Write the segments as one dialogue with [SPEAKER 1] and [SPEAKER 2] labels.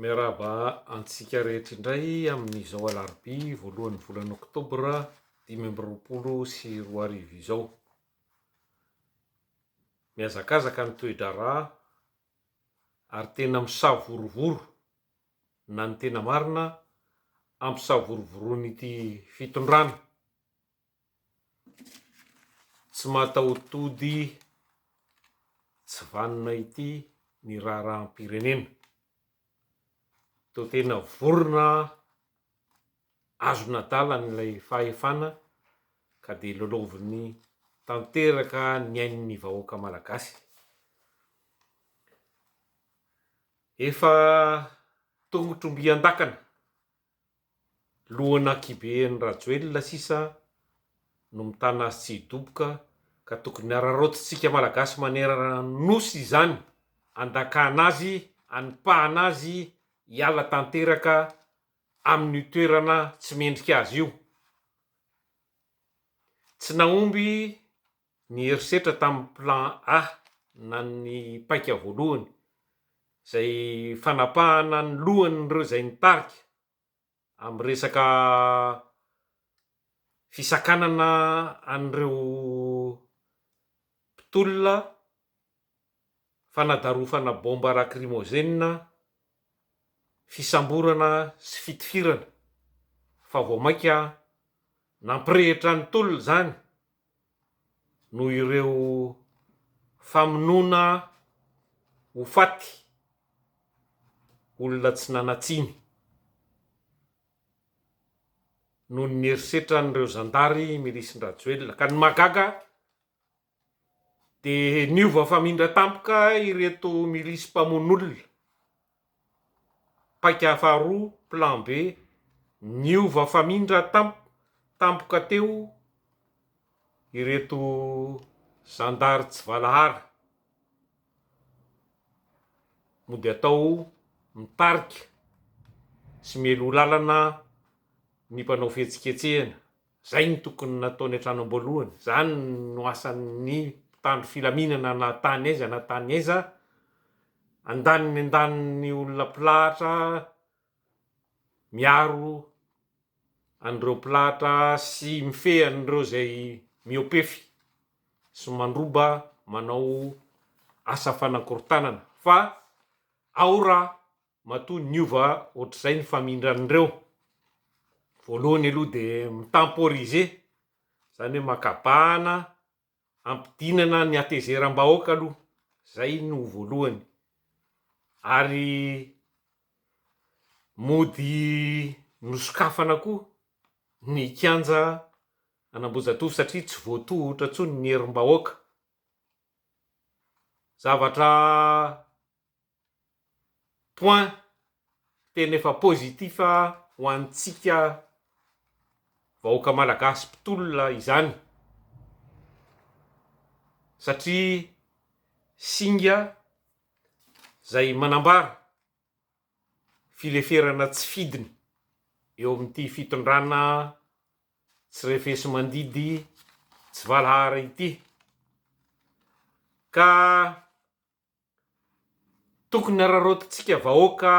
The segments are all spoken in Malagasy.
[SPEAKER 1] Miarahaba antsika rehetra indray amin'izao alarobia voalohan'ny volana oktobra 2024 izao. Miazakazaka ny toe-draharaha ary tena misavorovoro na ny tena marina ampisavorovoroan'ity fitondrana. Tsy mataotody tsy vanona ity ny raharaham-pirenena. Tao tena vorona azo nadala n'ilay fahefana ka de lolovin'ny tanteraka ny ain'ny vahoaka malagasy. Efa tongotr'ombian-dakana lohana kiben'ny Rajoelina sisa no mitana azy tsy hidoboka ka tokony ararotintsika malagasy manerana nosy izany, andakana azy, anipahana azy hiala tanteraka amin'ny toerana tsy mendrika azy io. Tsy naomby ny herisetra tamin'ny plan A na ny paika voalohany zay fanapahana ny lohan'ireo zay nitarika amin'ny resaka fisakanana an'ireo mpitolona, fanadarofana bomba lacrymogène, fisamborana sy fitifirana fa vao maika nampirehitra ny tolona zany no ireo famonoana ho faty olona tsy nanatsiny noho ny herisetra n'ireo zandary milisin'ny Rajoelina ka ny magaga de niova famindra tampoka ireto milisy mpamono'olona. Paika faharoa plan B niova famindra tampoka teo ireto zandary tsy valahara mody atao mitarika sy mielo lalana ny mpanao fihetsiketsehana. Zay ny tokony nataony hatrany am-boalohany. Zany no asan'ny mpitandro filaminana na tany aiza na tany aiza, andaniny olona pilahatra miaro an'ireo pilahatra sy mifehy an'ireo zay miopefy sy mandroba manao asa fanakorontanana. Fa aora matoa niova ohatr'izay ny famindran'ireo. Voalohany aloha de mitemporiser, zany hoe makabahana, ampidinana ny hatezeram-bahoaka aloha. Zay no voalohany. Ary mody nosokafana koa ny kianja an'Ambohijatovo satria tsy voatohitra intsony ny herim-bahoaka. Zavatra point tena efa pozitifa ho antsika vahoaka malagasy mpitolona izany satria singa zay manambara fileferana tsy fidiny eo amin'ity fitondrana tsy refesy mandidy tsy valahara ity. Ka tokony ararotintsika vahoaka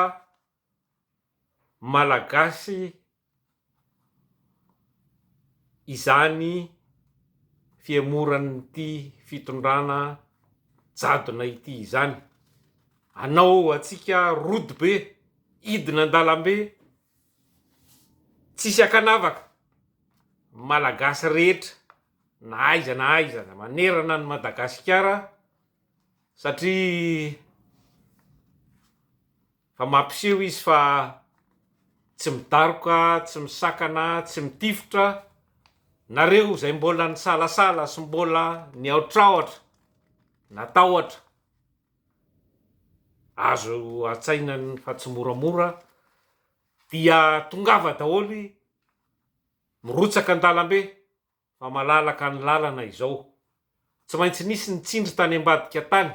[SPEAKER 1] malagasy izany fiamoran'ity fitondrana jadona ity izany. Anao atsika rody be idina an-dalambe tsisy akanavaka, malagasy rehetra na aiza na aiza na manerana ny Madagasikara satria fa mampiseho izy fa tsy midaroka, tsy misakana, tsy mitifotra. Nareo zay mbola ny salasala sy mbola ny aotraotra natahotra azo atsainany fa tsy moramora dia tongava daholy mirotsaka an-dalambe fa malalaka ny lalana izao. Tsy maintsy nisy ny tsindry tany ambadika tany,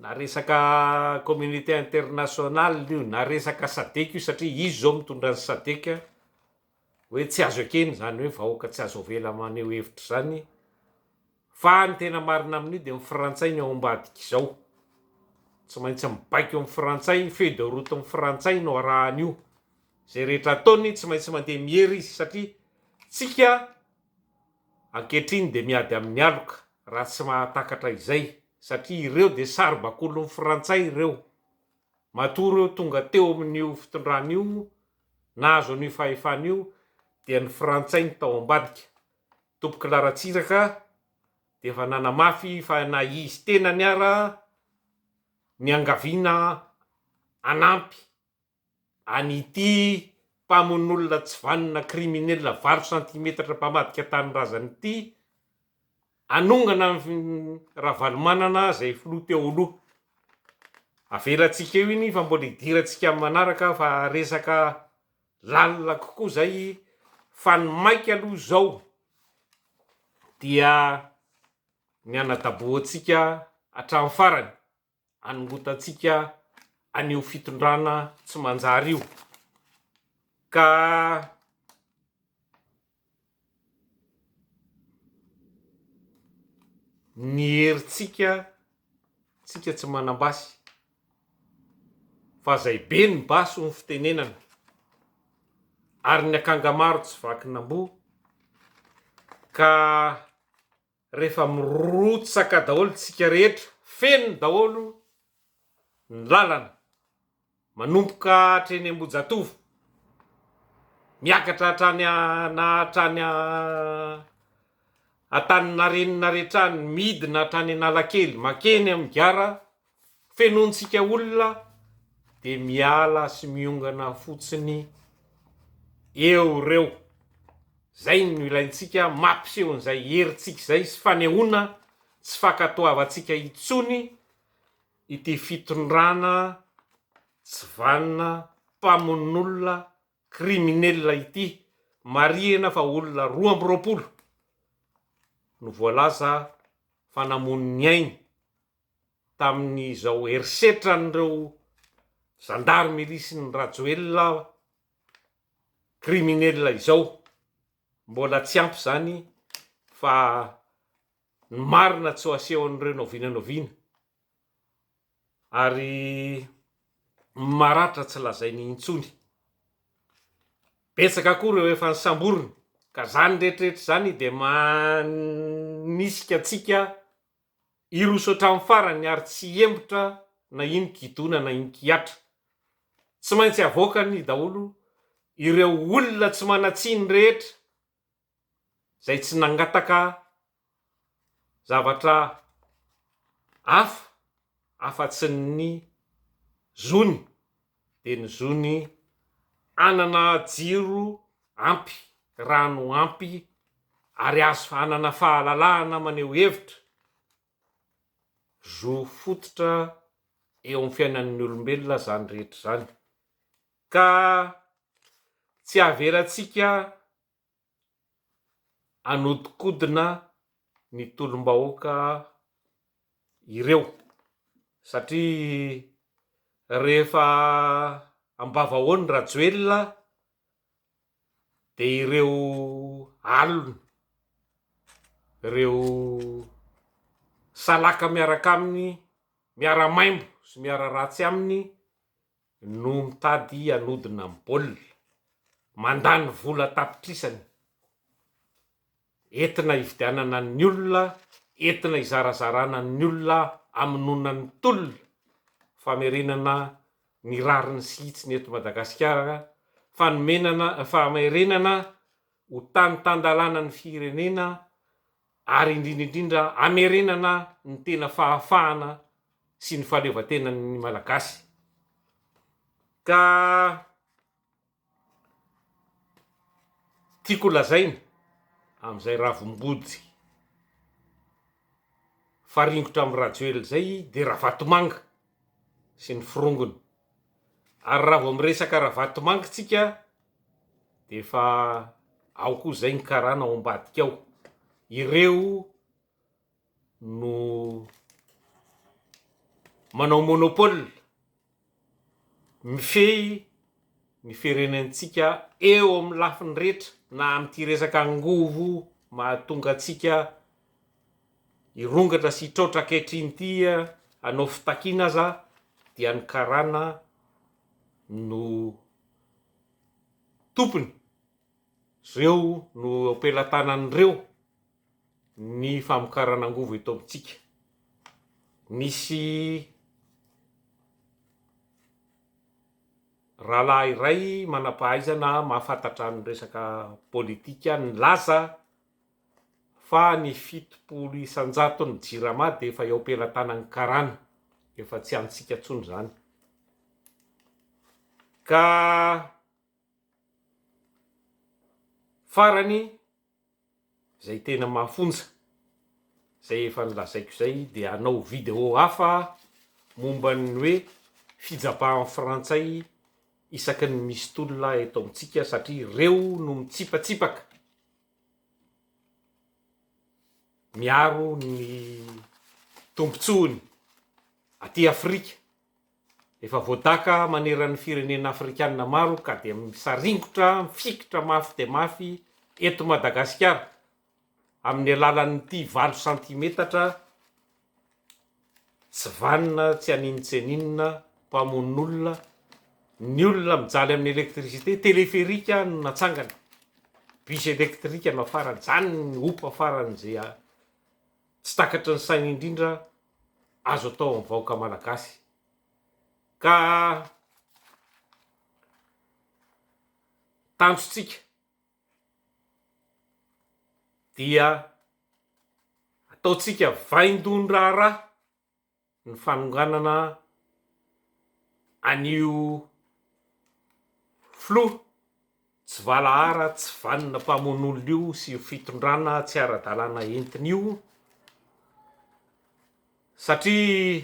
[SPEAKER 1] na resaka communauté internationale io na resaka sadek io satria izy zao mitondra ny sadeka hoe tsy azo ekeny zany hoe vahoaka tsy azo avela maneho hevitra zany. Fa ny tena marina amin'io de ny Frantsay ny ao ambadika izao. tsy maintsy mibaiko amin'ny frantsay, feuille de route amin'ny frantsay no arahan'io. Zay rehetra ataony tsy maintsy mandeha mihery izy satria tsika ankehitriny de miady amin'ny aloka raha tsy mahatakatra izay satria ireo de saribak'olon'ny frantsay ireo. Matoa reo tonga teo amin'io fitondran'io nahazo an'io fahefan'io dia ny frantsay ny tao ambadika. Tompoky Laratsiraka de efa nanamafy fa na izy tena ny ara ny angaviana anampy an'ity mpamonin'olona tsy vanina kriminelina 20 cm mpamadika tanyrazany ity anongana Ravalomanana zay filoha teo aloha. Avelatsika eo iny fa mbola idirantsika amin'ny manaraka fa resaka lalina kokoa zay fa ny maika aloha zao dia ny anadaboantsika hatramin'ny farany anongotantsika an'io fitondrana tsy manjary io. Ka ny herintsika tsika tsy manambasy fa zay be ny baso ny fitenenana ary ny akanga maro tsy vakinam-bo ka rehefa mirotsaka daholo tsika rehetra feno daholo ny lalana manomboka hatreny Ambojatovo miakatra hatrany na hatrany Antaninarenina rehetrany midina hatrany Analakely makeny amin'ny gara fenontsika olona de miala sy miongana fotsiny eo reo. Zay no ilaintsika mampiseho an'izay herintsika zay sy fanehoana tsy fakatoavantsika itsony ity fitondrana tsy vanina mpamonin'olona kriminelina ity. Marihana fa olona 12 no voalaza fa namony ny ainy tamin'izao herisetran'ireo gendarme milisy ny rajoelina kriminelina izao. Mbola tsy ampy zany fa ny marina tsy ho aseho an'ireo novinanoviana ary maratra tsy lazainy intsony. Betsaka koa reo efa nisamborona ka zany rehetrarehetra zany de manisika atsika iroso hatramin'ny farany ary tsy embotra na ino kidona na ino kiatra. Tsy maintsy avoakany daholo ireo olona tsy manatsiny rehetra zay tsy nangataka zavatra hafa afa-tsy ny zony de ny zony anana jiro ampy, rano ampy ary azo anana fahalalahana maneho hevitra zo fototra eo amin'ny fiainan'ny olombelona zany rehetra zany. Ka tsy avelatsika anodikodina ny tolom-bahoaka ireo satria rehefa ambavahoany rajoelina de ireo alina ireo salaka miaraka aminy miara-maimbo sy miara-ratsy aminy no mitady anodina amin'ny baolina mandany vola tapitrisany entina hividianana ny olona, entina hizarazarana ny olona aminonan'ny tolona famerenana ny rariny sy hitsiny eto Madagasikara, famerenana ho tany-tandalana ny firenena ary indrindrindrindra amerenana ny tena fahafahana sy ny fahaleovantenan'ny malagasy. Ka tiako lazaina amin'izay ravim-body faringotra amin'ny rajoely zay de Ravatomanga sy ny firongony. Ary raha vao miresaka Ravatomanga tsika de fa ao koa zay ny karana ao ambadika ao. Ireo no manao monopole mifehy ny firenentsika eo amin'ny lafiny rehetra na amin'ity resaka angovo mahatonga atsika irongatra sy hitrotra ankehitriny ity hanao fitakiana aza fidian'ny karana no tompony, reo no ampelatanan'ireo ny famokarana angovo eto amintsika. Nisy rahalahy iray manam-pahaizana mahafantatra ny resaka politika nilaza fa ny 70 isan-jato ny jirama de efa eo ampelatanan'ny karana, efa tsy antsika tsony zany. Ka farany zay tena mahafonja zay efa nilazaiko zay de anao video hafa momba ny hoe fijabahan'ny frantsay isaky ny misy tolona eto amintsika satria reo no mitsipatsipaka miaro ny tombotsoany aty Afrika. Efa voadaka maneran'ny firenena afrikanina maro ka de misaringotra mifikitra mafy de mafy eto Madagasikara amin'ny alalan'ity 8 cm tsy vanina tsy aninona tsy aninona mpamonin'olona, ny olona mijaly amin'ny elektricité, téléphérique no natsangana, bus électrique no afarany, zany ny opa afarany zay tsy takatry ny saina indrindra azo atao amin'ny vahoaka malagasy. Ka tanjotsika dia ataotsika vaindon-draharaha ny fanonganana an'io filoha tsy valahara tsy vanina mpamono'olona io sy fitondrana tsy ara-dalàna entin'io, satria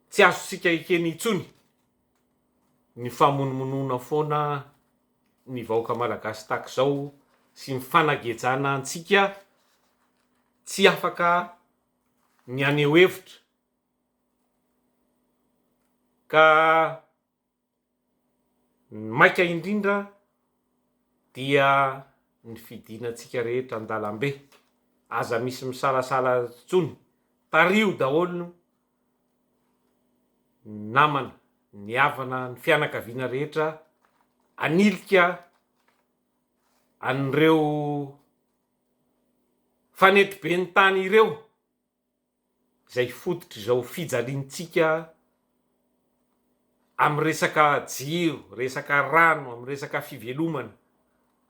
[SPEAKER 1] tsy azontsika ekeny intsony ny famonomonona foana ny vahoaka malagasy tahaka zao sy ny fanagejana antsika tsy afaka ny aneho hevitra. Ka maika indrindra dia ny fidinantsika rehetra an-dalambe, aza misy misalasala tsony, tario daholo namana, ny havana, ny fianakaviana rehetra anilika an'ireo fanety be ny tany ireo zay fototry zao fijaliantsika amin'ny resaka jiro, resaka rano, amin'ny resaka fivelomana,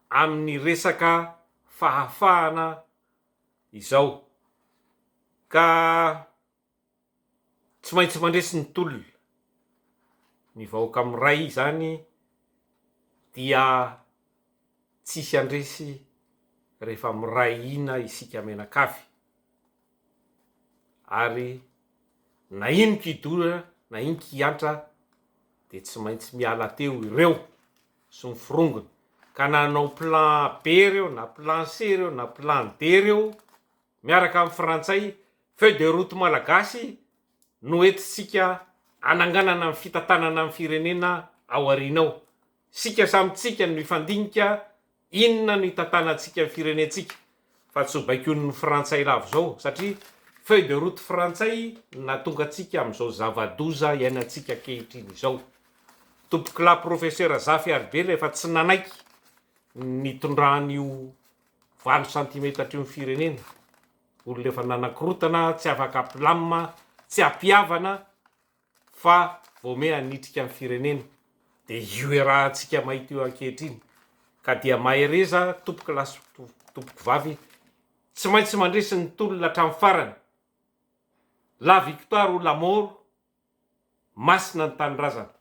[SPEAKER 1] amin'ny resaka fahafahana izao. Ka tsy maintsy mandresy ny tolona ny vahoaka amiray zany dia tsisy andresy rehefa miray ina isika menakavy, ary na ino kidora na ino kiantra de tsy maintsy miala teo ireo sy ny firongony. Ka nanao plan B reo na plan C reo na plan D reo miaraka amin'ny frantsay, feuille de route malagasy no entintsika ananganana amin'ny fitantanana amin'ny firenena ao aorianao. Sika samitsika no ifandinika inona no hitantanantsika amin'ny firenentsika, fa tsy ho baikon'ny frantsay lavo zao, satria feuille de route frantsay nahatonga atsika amin'izao zava-doza iainantsika ankehitriny izao. Tompoky la professeur Zafy Arbela efa tsy nanaiky nitondrahan'io 8 cm io firenena, olona efa nanakorotana, tsy afaka ampilamina, tsy ampiavana, fa vome hanitrika amin'ny firenena. De io rahantsika mahita io ankehitriny, ka dia mahereza tompoky laso tompoky vavy tsy maintsy mandresy ny tolona hatramin'ny farany. La victoire ou la mort, masina ny tanindrazana.